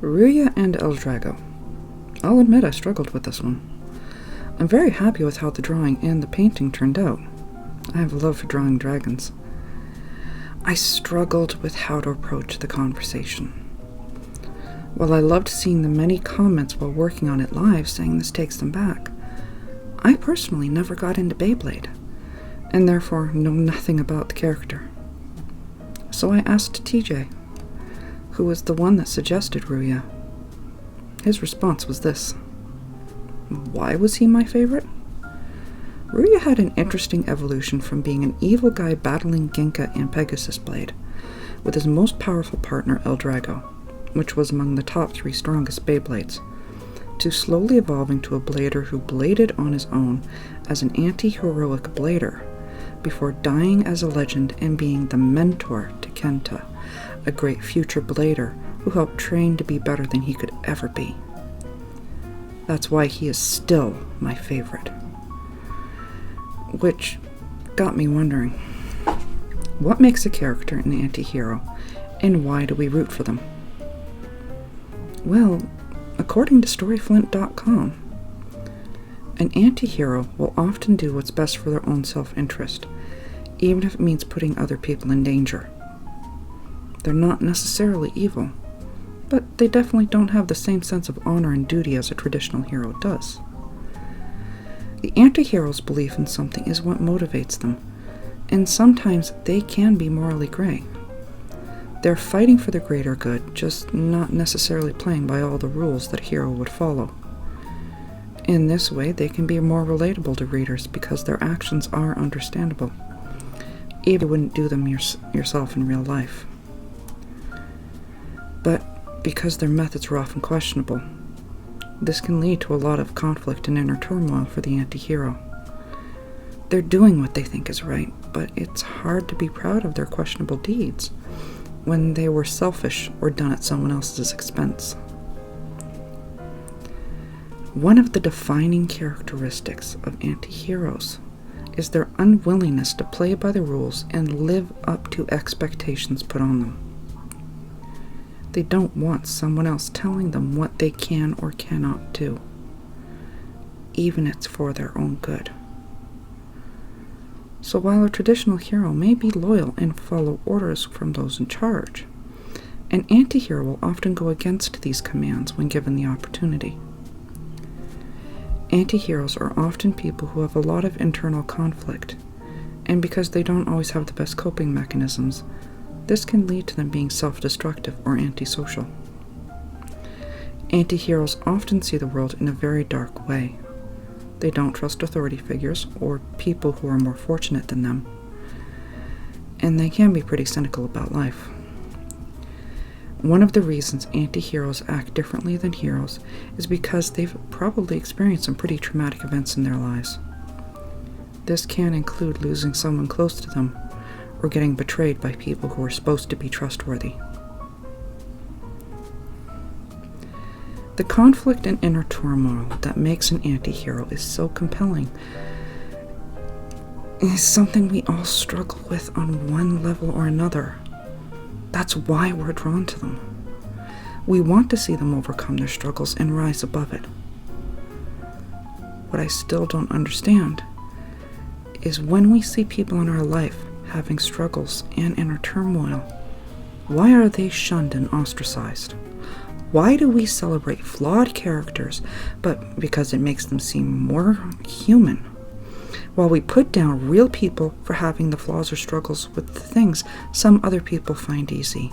Ryuga and El Drago. I'll admit I struggled with this one. I'm very happy with how the drawing and the painting turned out. I have a love for drawing dragons. I struggled with how to approach the conversation. While I loved seeing the many comments while working on it live saying this takes them back, I personally never got into Beyblade, and therefore know nothing about the character. So I asked TJ, who was the one that suggested Ryuga. His response was this. Why was he my favorite? Ryuga had an interesting evolution from being an evil guy battling Ginka and Pegasus Blade, with his most powerful partner El Drago, which was among the top 3 strongest Beyblades, to slowly evolving to a blader who bladed on his own as an anti-heroic blader, before dying as a legend and being the mentor to Kenta, a great future blader who helped train to be better than he could ever be. That's why he is still my favorite. Which got me wondering, what makes a character an anti-hero, and why do we root for them? Well, according to StoryFlint.com, an anti-hero will often do what's best for their own self-interest, even if it means putting other people in danger. They're not necessarily evil, but they definitely don't have the same sense of honor and duty as a traditional hero does. The anti-hero's belief in something is what motivates them, and sometimes they can be morally gray. They're fighting for the greater good, just not necessarily playing by all the rules that a hero would follow. In this way, they can be more relatable to readers because their actions are understandable, even if you wouldn't do them yourself in real life. But because their methods are often questionable, this can lead to a lot of conflict and inner turmoil for the anti-hero. They're doing what they think is right, but it's hard to be proud of their questionable deeds when they were selfish or done at someone else's expense. One of the defining characteristics of anti-heroes is their unwillingness to play by the rules and live up to expectations put on them. They don't want someone else telling them what they can or cannot do, even if it's for their own good. So while a traditional hero may be loyal and follow orders from those in charge, an anti-hero will often go against these commands when given the opportunity. Anti-heroes are often people who have a lot of internal conflict, and because they don't always have the best coping mechanisms, this can lead to them being self-destructive or antisocial. Anti-heroes often see the world in a very dark way. They don't trust authority figures or people who are more fortunate than them, and they can be pretty cynical about life. One of the reasons anti-heroes act differently than heroes is because they've probably experienced some pretty traumatic events in their lives. This can include losing someone close to them, or getting betrayed by people who are supposed to be trustworthy. The conflict and inner turmoil that makes an anti-hero is so compelling. It is something we all struggle with on one level or another. That's why we're drawn to them. We want to see them overcome their struggles and rise above it. What I still don't understand is when we see people in our life having struggles and inner turmoil, why are they shunned and ostracized? Why do we celebrate flawed characters, but because it makes them seem more human, while we put down real people for having the flaws or struggles with the things some other people find easy?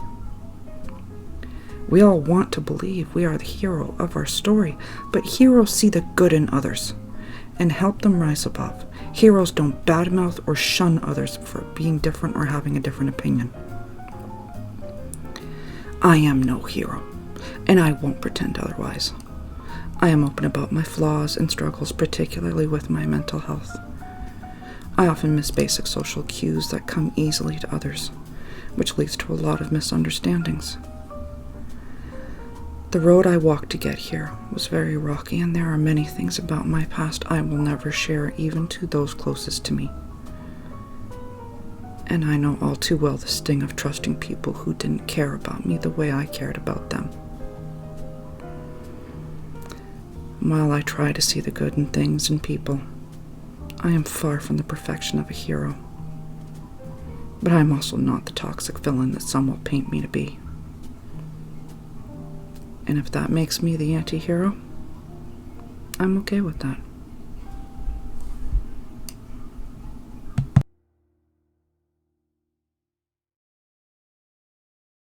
We all want to believe we are the hero of our story, but heroes see the good in others and help them rise above. Heroes don't badmouth or shun others for being different or having a different opinion. I am no hero, and I won't pretend otherwise. I am open about my flaws and struggles, particularly with my mental health. I often miss basic social cues that come easily to others, which leads to a lot of misunderstandings. The road I walked to get here was very rocky, and there are many things about my past I will never share, even to those closest to me. And I know all too well the sting of trusting people who didn't care about me the way I cared about them. While I try to see the good in things and people, I am far from the perfection of a hero. But I am also not the toxic villain that some will paint me to be. And if that makes me the anti-hero, I'm okay with that.